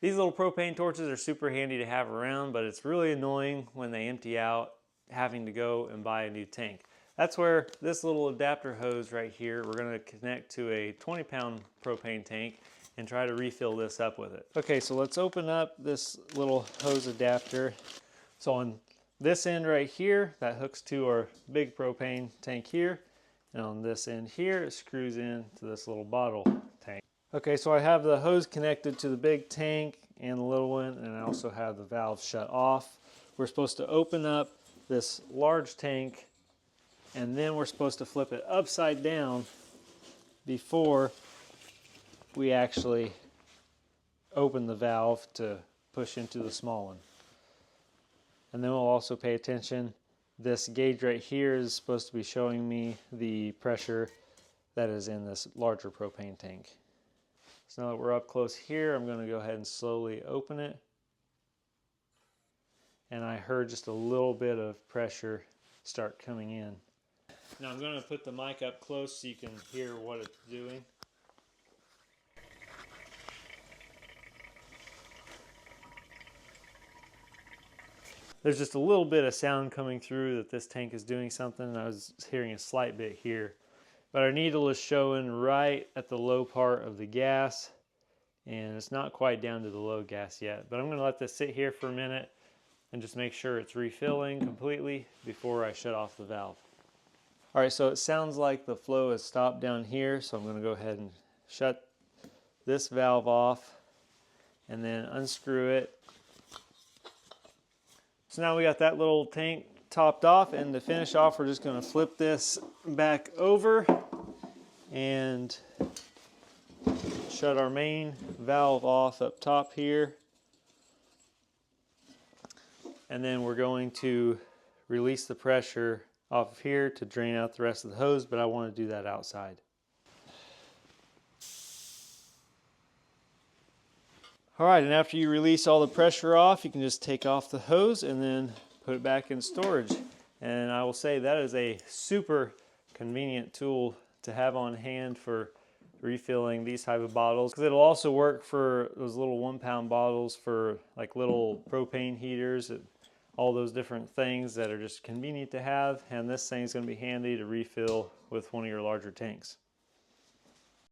These little propane torches are super handy to have around, but it's really annoying when they empty out having to go and buy a new tank. That's where this little adapter hose right here, we're going to connect to a 20-pound propane tank and try to refill this up with it. Okay, so let's open up this little hose adapter. So on this end right here, that hooks to our big propane tank here. And on this end here, it screws in to this little bottle tank. Okay, so I have the hose connected to the big tank and the little one, and I also have the valve shut off. We're supposed to open up this large tank, and then we're supposed to flip it upside down before we actually open the valve to push into the small one. And then we'll also pay attention. This gauge right here is supposed to be showing me the pressure that is in this larger propane tank. So now that we're up close here, I'm going to go ahead and slowly open it. And I heard just a little bit of pressure start coming in. Now I'm going to put the mic up close so you can hear what it's doing. There's just a little bit of sound coming through that this tank is doing something, and I was hearing a slight bit here. But our needle is showing right at the low part of the gas, and it's not quite down to the low gas yet. But I'm going to let this sit here for a minute and just make sure it's refilling completely before I shut off the valve. All right, so it sounds like the flow has stopped down here, so I'm going to go ahead and shut this valve off and then unscrew it. So now we got that little tank topped off, and to finish off, we're just going to flip this back over and shut our main valve off up top here. And then we're going to release the pressure off of here to drain out the rest of the hose, but I want to do that outside. All right, and after you release all the pressure off, you can just take off the hose and then put it back in storage. And I will say that is a super convenient tool to have on hand for refilling these type of bottles, because it'll also work for those little 1-pound bottles for like little propane heaters, all those different things that are just convenient to have. And this thing is going to be handy to refill with one of your larger tanks.